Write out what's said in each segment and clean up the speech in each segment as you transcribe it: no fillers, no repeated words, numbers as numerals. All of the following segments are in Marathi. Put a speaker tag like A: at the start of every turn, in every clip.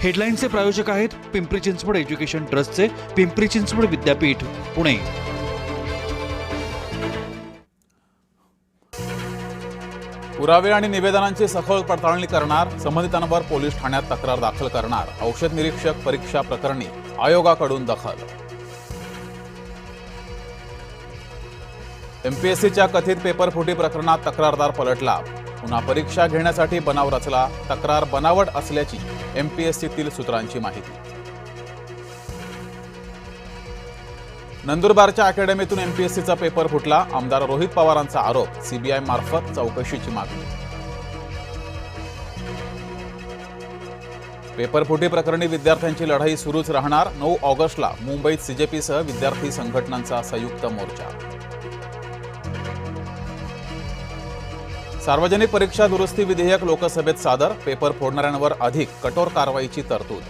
A: हेडलाईनचे प्रायोजक आहेत पिंपरी चिंचवड एज्युकेशन ट्रस्टचे पिंपरी चिंचवड विद्यापीठ पुणे।
B: पुरावे आणि निवेदनांची सखोल पडताळणी करणार, संबंधितांवर पोलीस ठाण्यात तक्रार दाखल करणार। औषध निरीक्षक परीक्षा प्रकरणी आयोगाकडून दखल। एमपीएससीच्या कथित पेपरफुटी प्रकरणात तक्रारदार पलटला। पुन्हा परीक्षा घेण्यासाठी बनाव रचला, तक्रार बनावट असल्याची एमपीएससीतील सूत्रांची माहिती। नंदुरबारच्या अकॅडमीतून एमपीएससीचा पेपर फुटला, आमदार रोहित पवारांचा आरोप, सीबीआय मार्फत चौकशीची मागणी। पेपरफुटी प्रकरणी विद्यार्थ्यांची लढाई सुरूच राहणार, 9 ऑगस्टला मुंबईत सीजेपीसह विद्यार्थी संघटनांचा संयुक्त मोर्चा। सार्वजनिक परीक्षा दुरुस्ती विधेयक लोकसभेत सादर, पेपर फोडणाऱ्यांवर अधिक कठोर कारवाईची तरतूद।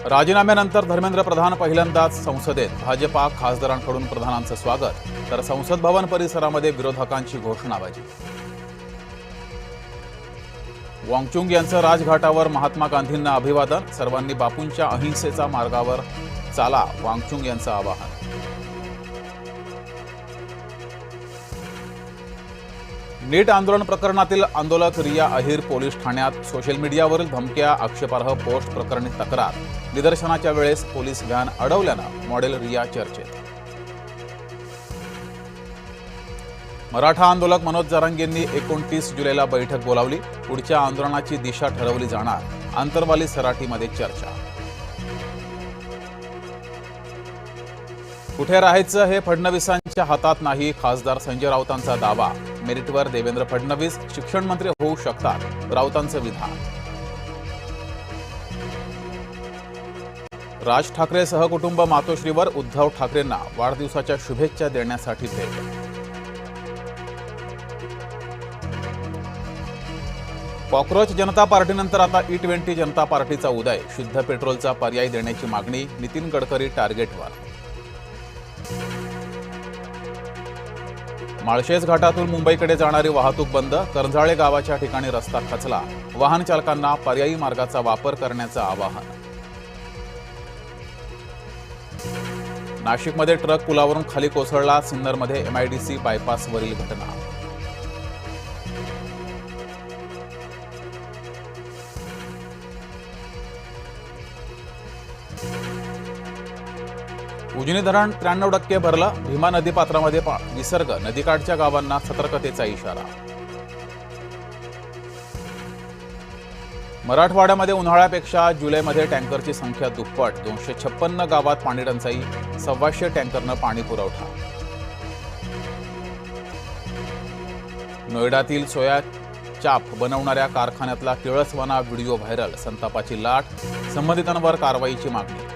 B: राजीनाम्यानंतर धर्मेंद्र प्रधान पहिल्यांदाच संसदेत, भाजपा खासदारांकडून प्रधानांचं स्वागत, तर संसद भवन परिसरामध्ये विरोधकांची घोषणाबाजी। वांगचुक यांचं राजघाटावर महात्मा गांधींना अभिवादन, सर्वांनी बापूंच्या अहिंसेचा मार्गावर चाला, वांगचुक यांचं आवाहन। नीट आंदोलन प्रकरणातील आंदोलक रिया अहिर पोलीस ठाण्यात, सोशल मीडियावरील धमक्या, आक्षेपार्ह पोस्ट प्रकरणी तक्रार, निदर्शनाच्या वेळेस पोलीस व्हॅन अडवल्यानं मॉडेल रिया चर्चेत। मराठा आंदोलक मनोज जरांगेंनी 29 जुलैला बैठक बोलावली, पुढच्या आंदोलनाची दिशा ठरवली जाणार, आंतरवाली सराटीमध्ये चर्चा। कुठे राहायचं हे फडणवीसांच्या हातात नाही, खासदार संजय राऊतांचा दावा, मेरिटवर देवेंद्र फडणवीस शिक्षण मंत्री होऊ शकतात, राऊतांचं विधान। राज ठाकरे सहकुटुंब मातोश्रीवर, उद्धव ठाकरेंना वाढदिवसाच्या शुभेच्छा देण्यासाठी भेट। कॉक्रोच जनता पार्टीनंतर आता E20 जनता पार्टीचा उदय, शुद्ध पेट्रोलचा पर्याय देण्याची मागणी, नितीन गडकरी टार्गेटवर। माळशेज घाटातून मुंबईकडे जाणारी वाहतूक बंद, करंजाळे गावाच्या ठिकाणी रस्ता खचला, वाहन चालकांना पर्यायी मार्गाचा वापर करण्याचं आवाहन। नाशिकमध्ये ट्रक पुलावरून खाली कोसळला, सिन्नरमध्ये MIDC बायपासवरील घटना। उजनी धरण 93% भरलं, भीमा नदीपात्रामध्ये विसर्ग, नदीकाठच्या गावांना सतर्कतेचा इशारा। मराठवाड्यामध्ये उन्हाळ्यापेक्षा जुलैमध्ये टँकरची संख्या दुप्पट, 256 गावात पाणी टंचाई, 1,200 टँकरनं पाणी पुरवठा। नोएडातील सोया चाप बनवणाऱ्या कारखान्यातला किळसवाना व्हिडिओ व्हायरल, संतापाची लाट, संबंधितांवर कारवाईची मागणी।